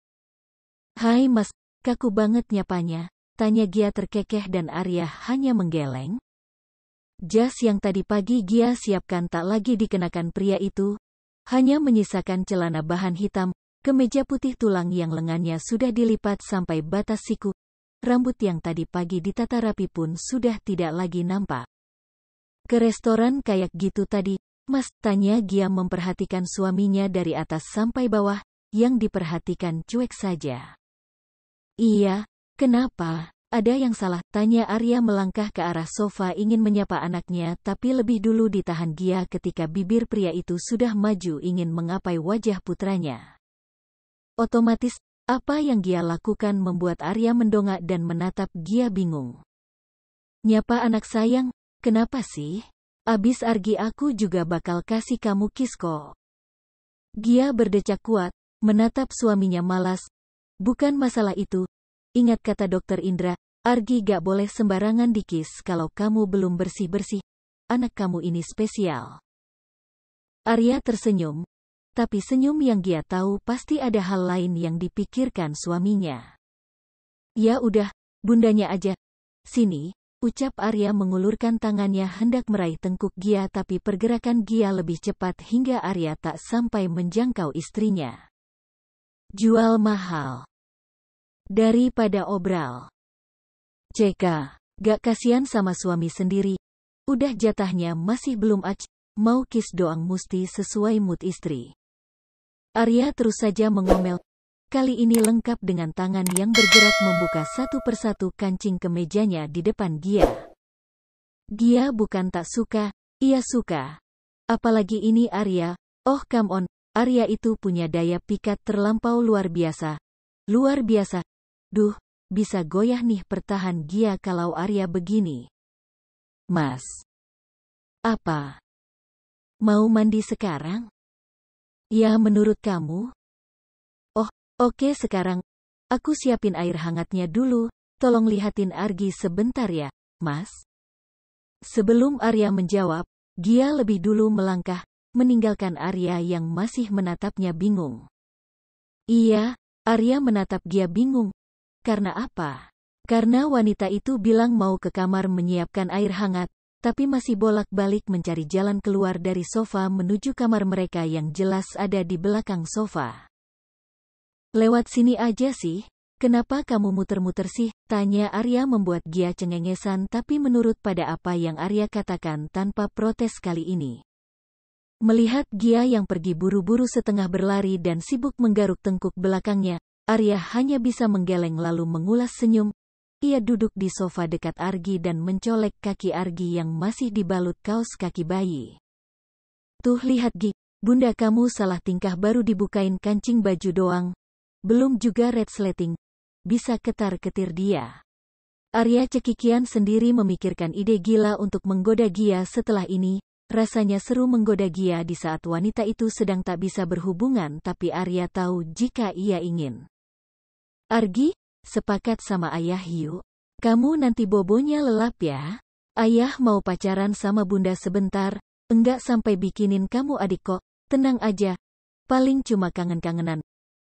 Hai Mas, kaku banget nyapanya, tanya Gia terkekeh dan Arya hanya menggeleng. Jas yang tadi pagi Gia siapkan tak lagi dikenakan pria itu, hanya menyisakan celana bahan hitam, kemeja putih tulang yang lengannya sudah dilipat sampai batas siku. Rambut yang tadi pagi ditata rapi pun sudah tidak lagi nampak. Ke restoran kayak gitu tadi, Mas, tanya Gia memperhatikan suaminya dari atas sampai bawah, yang diperhatikan cuek saja. Iya, kenapa? Ada yang salah? Tanya Arya melangkah ke arah sofa ingin menyapa anaknya tapi lebih dulu ditahan Gia ketika bibir pria itu sudah maju ingin mengapai wajah putranya. Otomatis, apa yang Gia lakukan membuat Arya mendongak dan menatap Gia bingung. Nyapa anak sayang, kenapa sih? Abis Argi aku juga bakal kasih kamu kiss kok. Gia berdecak kuat, menatap suaminya malas. Bukan masalah itu. Ingat kata Dokter Indra, Argi gak boleh sembarangan dikis kalau kamu belum bersih-bersih. Anak kamu ini spesial. Arya tersenyum, tapi senyum yang Gia tahu pasti ada hal lain yang dipikirkan suaminya. Ya udah, bundanya aja. Sini, ucap Arya mengulurkan tangannya hendak meraih tengkuk Gia, tapi pergerakan Gia lebih cepat hingga Arya tak sampai menjangkau istrinya. Jual mahal daripada obral. CK, gak kasihan sama suami sendiri. Udah jatahnya masih belum mau kiss doang musti sesuai mood istri. Arya terus saja mengomel. Kali ini lengkap dengan tangan yang bergerak membuka satu persatu kancing kemejanya di depan Gia. Gia bukan tak suka, ia suka. Apalagi ini Arya, oh come on, Arya itu punya daya pikat terlampau luar biasa. Luar biasa. Duh, bisa goyah nih pertahan Gia kalau Arya begini. Mas. Apa? Mau mandi sekarang? Ya menurut kamu? Oh, oke sekarang. Aku siapin air hangatnya dulu, tolong lihatin Argi sebentar ya, Mas. Sebelum Arya menjawab, Gia lebih dulu melangkah, meninggalkan Arya yang masih menatapnya bingung. Iya, Arya menatap Gia bingung. Karena apa? Karena wanita itu bilang mau ke kamar menyiapkan air hangat, tapi masih bolak-balik mencari jalan keluar dari sofa menuju kamar mereka yang jelas ada di belakang sofa. Lewat sini aja sih, kenapa kamu muter-muter sih? Tanya Arya membuat Gia cengengesan tapi menurut pada apa yang Arya katakan tanpa protes kali ini. Melihat Gia yang pergi buru-buru setengah berlari dan sibuk menggaruk tengkuk belakangnya, Arya hanya bisa menggeleng lalu mengulas senyum. Ia duduk di sofa dekat Argi dan mencolek kaki Argi yang masih dibalut kaos kaki bayi. Tuh lihat Gi, bunda kamu salah tingkah baru dibukain kancing baju doang. Belum juga resleting. Bisa ketar-ketir dia. Arya cekikian sendiri memikirkan ide gila untuk menggoda Gia setelah ini. Rasanya seru menggoda Gia di saat wanita itu sedang tak bisa berhubungan, tapi Arya tahu jika ia ingin. Argi, sepakat sama ayah yuk. Kamu nanti bobonya lelap ya. Ayah mau pacaran sama bunda sebentar, enggak sampai bikinin kamu adik kok, tenang aja. Paling cuma kangen-kangenan.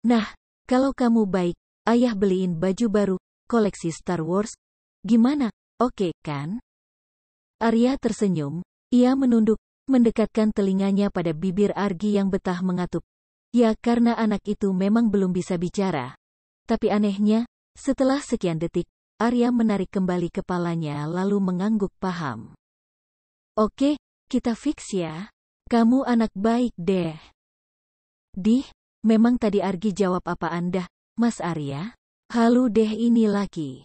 Nah, kalau kamu baik, ayah beliin baju baru, koleksi Star Wars. Gimana, oke kan? Arya tersenyum, ia menunduk, mendekatkan telinganya pada bibir Argi yang betah mengatup. Ya karena anak itu memang belum bisa bicara. Tapi anehnya, setelah sekian detik, Arya menarik kembali kepalanya lalu mengangguk paham. Oke, kita fix ya. Kamu anak baik deh. Dih, memang tadi Argi jawab apaan dah, Mas Arya? Halu deh ini laki.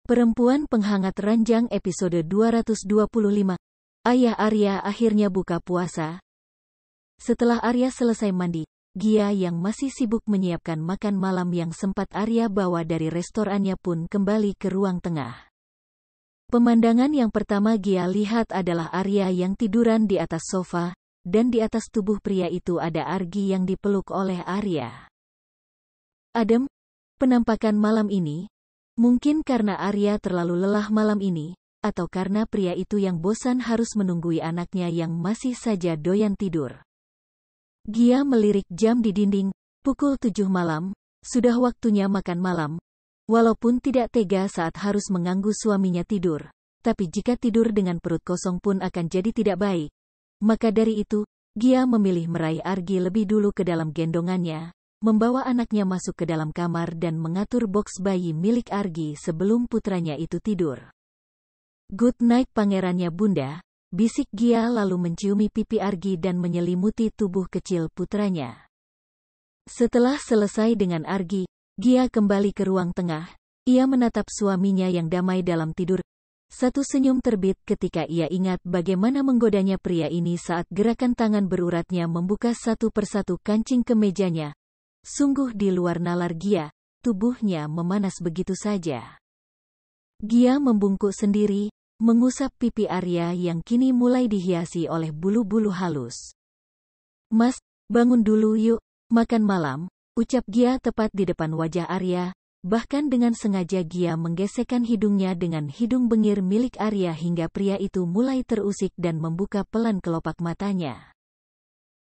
Perempuan penghangat ranjang episode 225. Ayah Arya akhirnya buka puasa. Setelah Arya selesai mandi, Gia yang masih sibuk menyiapkan makan malam yang sempat Arya bawa dari restorannya pun kembali ke ruang tengah. Pemandangan yang pertama Gia lihat adalah Arya yang tiduran di atas sofa, dan di atas tubuh pria itu ada Argi yang dipeluk oleh Arya. Adem, penampakan malam ini, mungkin karena Arya terlalu lelah malam ini, atau karena pria itu yang bosan harus menunggui anaknya yang masih saja doyan tidur. Gia melirik jam di dinding, pukul 7 malam, sudah waktunya makan malam. Walaupun tidak tega saat harus mengganggu suaminya tidur, tapi jika tidur dengan perut kosong pun akan jadi tidak baik. Maka dari itu, Gia memilih meraih Argi lebih dulu ke dalam gendongannya, membawa anaknya masuk ke dalam kamar dan mengatur boks bayi milik Argi sebelum putranya itu tidur. Good night pangerannya bunda. Bisik Gia lalu menciumi pipi Argi dan menyelimuti tubuh kecil putranya. Setelah selesai dengan Argi, Gia kembali ke ruang tengah. Ia menatap suaminya yang damai dalam tidur. Satu senyum terbit ketika ia ingat bagaimana menggodanya pria ini saat gerakan tangan beruratnya membuka satu persatu kancing kemejanya. Sungguh di luar nalar Gia, tubuhnya memanas begitu saja. Gia membungkuk sendiri, mengusap pipi Arya yang kini mulai dihiasi oleh bulu-bulu halus. Mas, bangun dulu yuk, makan malam, ucap Gia tepat di depan wajah Arya. Bahkan dengan sengaja Gia menggesekkan hidungnya dengan hidung bengir milik Arya hingga pria itu mulai terusik dan membuka pelan kelopak matanya.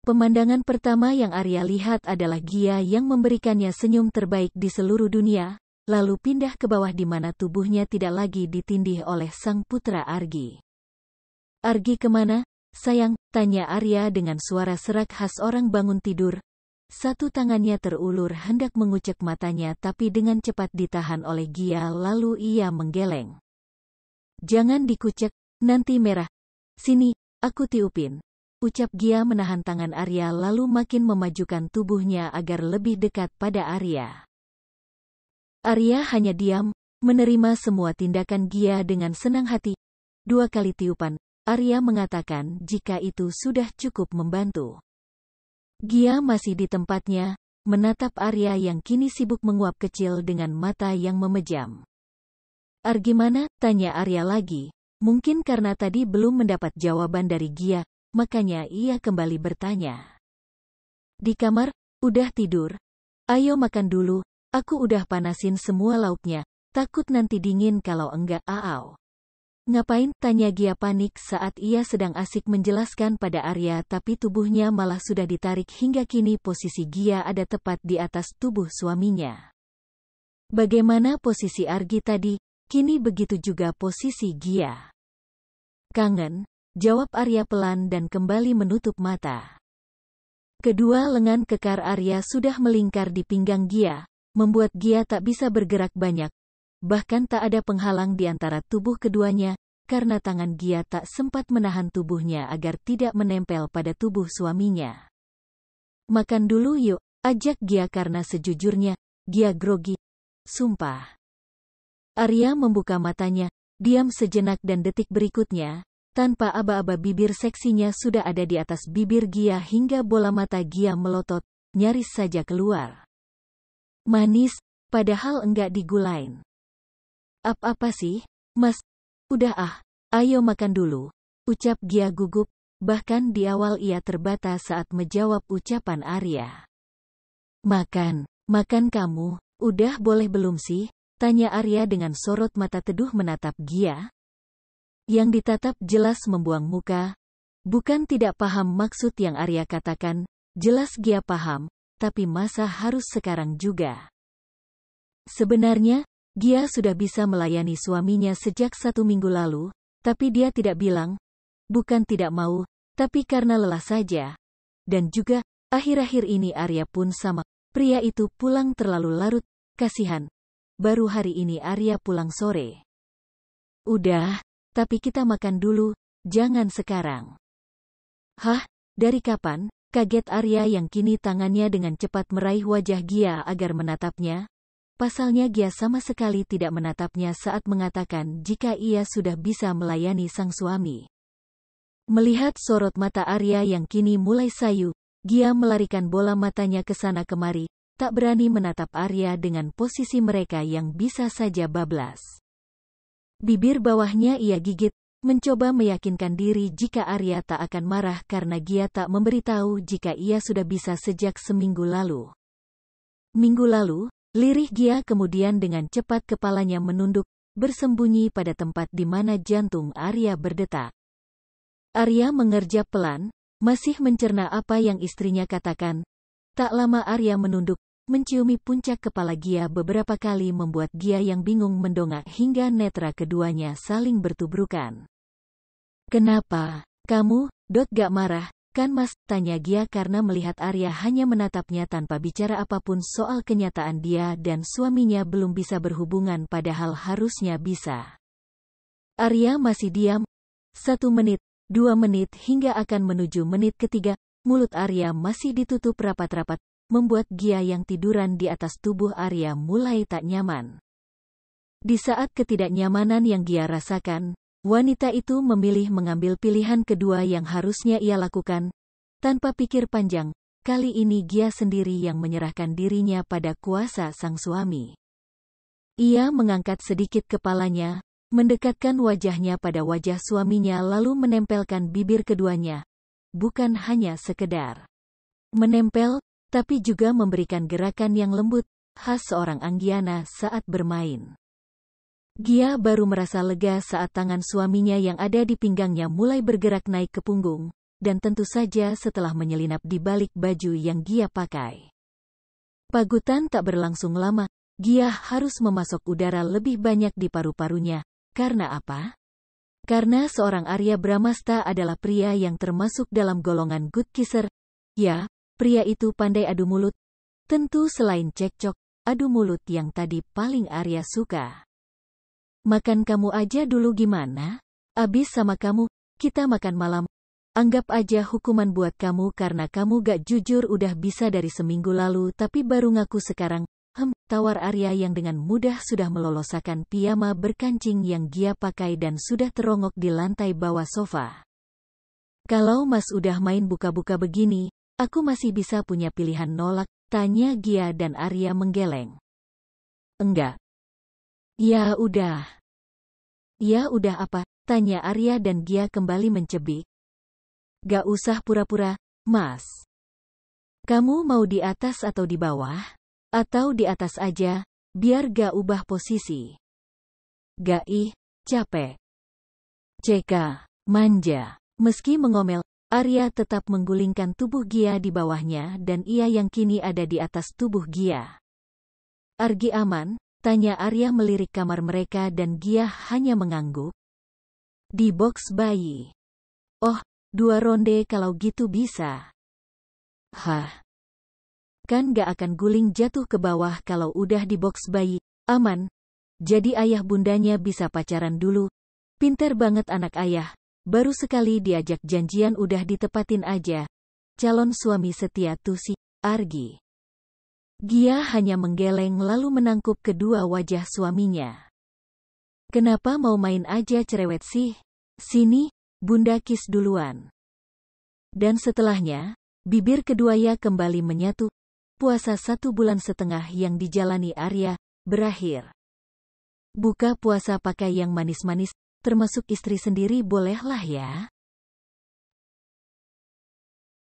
Pemandangan pertama yang Arya lihat adalah Gia yang memberikannya senyum terbaik di seluruh dunia, lalu pindah ke bawah di mana tubuhnya tidak lagi ditindih oleh sang putra Argi. Argi kemana, sayang? Tanya Arya dengan suara serak khas orang bangun tidur. Satu tangannya terulur hendak mengucek matanya tapi dengan cepat ditahan oleh Gia lalu ia menggeleng. Jangan dikucek, nanti merah. Sini, aku tiupin. Ucap Gia menahan tangan Arya lalu makin memajukan tubuhnya agar lebih dekat pada Arya. Arya hanya diam, menerima semua tindakan Gia dengan senang hati. 2 kali tiupan, Arya mengatakan jika itu sudah cukup membantu. Gia masih di tempatnya, menatap Arya yang kini sibuk menguap kecil dengan mata yang memejam. Gimana? Tanya Arya lagi. Mungkin karena tadi belum mendapat jawaban dari Gia, makanya ia kembali bertanya. Di kamar, udah tidur? Ayo makan dulu, aku udah panasin semua lauknya, takut nanti dingin kalau enggak. Ngapain? Tanya Gia panik saat ia sedang asik menjelaskan pada Arya tapi tubuhnya malah sudah ditarik hingga kini posisi Gia ada tepat di atas tubuh suaminya. Bagaimana posisi Argi tadi, kini begitu juga posisi Gia. Kangen, jawab Arya pelan dan kembali menutup mata. Kedua lengan kekar Arya sudah melingkar di pinggang Gia, membuat Gia tak bisa bergerak banyak. Bahkan tak ada penghalang di antara tubuh keduanya, karena tangan Gia tak sempat menahan tubuhnya agar tidak menempel pada tubuh suaminya. Makan dulu yuk, ajak Gia karena sejujurnya, Gia grogi. Sumpah. Arya membuka matanya, diam sejenak dan detik berikutnya, tanpa aba-aba bibir seksinya sudah ada di atas bibir Gia hingga bola mata Gia melotot, nyaris saja keluar. Manis, padahal enggak digulain. Apa sih, Mas? Udah ayo makan dulu, ucap Gia gugup, bahkan di awal ia terbata saat menjawab ucapan Arya. Makan kamu, udah boleh belum sih? Tanya Arya dengan sorot mata teduh menatap Gia. Yang ditatap jelas membuang muka, bukan tidak paham maksud yang Arya katakan, jelas Gia paham, tapi masa harus sekarang juga? Sebenarnya, Gia sudah bisa melayani suaminya sejak 1 minggu lalu, tapi dia tidak bilang, bukan tidak mau, tapi karena lelah saja. Dan juga, akhir-akhir ini Arya pun sama, pria itu pulang terlalu larut, kasihan. Baru hari ini Arya pulang sore. Udah, tapi kita makan dulu, jangan sekarang. Hah, dari kapan? Kaget Arya yang kini tangannya dengan cepat meraih wajah Gia agar menatapnya. Pasalnya Gia sama sekali tidak menatapnya saat mengatakan jika ia sudah bisa melayani sang suami. Melihat sorot mata Arya yang kini mulai sayu, Gia melarikan bola matanya ke sana kemari, tak berani menatap Arya dengan posisi mereka yang bisa saja bablas. Bibir bawahnya ia gigit, mencoba meyakinkan diri jika Arya tak akan marah karena Gia tak memberitahu jika ia sudah bisa sejak seminggu lalu. Minggu lalu, lirih Gia kemudian dengan cepat kepalanya menunduk, bersembunyi pada tempat di mana jantung Arya berdetak. Arya mengerjap pelan, masih mencerna apa yang istrinya katakan. Tak lama Arya menunduk, menciumi puncak kepala Gia beberapa kali membuat Gia yang bingung mendongak hingga netra keduanya saling bertubrukan. Kenapa? Kamu, gak marah? Kan Mas, tanya Gia karena melihat Arya hanya menatapnya tanpa bicara apapun soal kenyataan dia dan suaminya belum bisa berhubungan padahal harusnya bisa. Arya masih diam. 1 menit, 2 menit hingga akan menuju menit ketiga, mulut Arya masih ditutup rapat-rapat, membuat Gia yang tiduran di atas tubuh Arya mulai tak nyaman. Di saat ketidaknyamanan yang Gia rasakan, wanita itu memilih mengambil pilihan kedua yang harusnya ia lakukan. Tanpa pikir panjang, kali ini Gia sendiri yang menyerahkan dirinya pada kuasa sang suami. Ia mengangkat sedikit kepalanya, mendekatkan wajahnya pada wajah suaminya lalu menempelkan bibir keduanya. Bukan hanya sekedar menempel, tapi juga memberikan gerakan yang lembut, khas seorang Anggiana saat bermain. Gia baru merasa lega saat tangan suaminya yang ada di pinggangnya mulai bergerak naik ke punggung, dan tentu saja setelah menyelinap di balik baju yang Gia pakai. Pagutan tak berlangsung lama, Gia harus memasok udara lebih banyak di paru-parunya. Karena apa? Karena seorang Arya Bramasta adalah pria yang termasuk dalam golongan good kisser. Ya, pria itu pandai adu mulut. Tentu selain cekcok, adu mulut yang tadi paling Arya suka. Makan kamu aja dulu gimana? Abis sama kamu, kita makan malam. Anggap aja hukuman buat kamu karena kamu gak jujur udah bisa dari seminggu lalu tapi baru ngaku sekarang. Tawar Arya yang dengan mudah sudah melolosakan piyama berkancing yang Gia pakai dan sudah terongok di lantai bawah sofa. Kalau Mas udah main buka-buka begini, aku masih bisa punya pilihan nolak, tanya Gia dan Arya menggeleng. Enggak. Ya udah. Ya udah apa? Tanya Arya dan Gia kembali mencebik. Gak usah pura-pura, Mas. Kamu mau di atas atau di bawah? Atau di atas aja, biar gak ubah posisi. Gak capek. CK, manja. Meski mengomel, Arya tetap menggulingkan tubuh Gia di bawahnya dan ia yang kini ada di atas tubuh Gia. Argi aman? Tanya Arya melirik kamar mereka dan Gia hanya mengangguk. Di box bayi. Oh, 2 ronde kalau gitu bisa. Hah? Kan gak akan guling jatuh ke bawah kalau udah di box bayi. Aman. Jadi ayah bundanya bisa pacaran dulu. Pinter banget anak ayah. Baru sekali diajak janjian udah ditepatin aja. Calon suami setia tuh si Argi. Gia hanya menggeleng lalu menangkup kedua wajah suaminya. Kenapa mau main aja cerewet sih? Sini, Bunda kiss duluan. Dan setelahnya, bibir keduanya kembali menyatu. Puasa 1 bulan setengah yang dijalani Arya, berakhir. Buka puasa pakai yang manis-manis, termasuk istri sendiri bolehlah ya.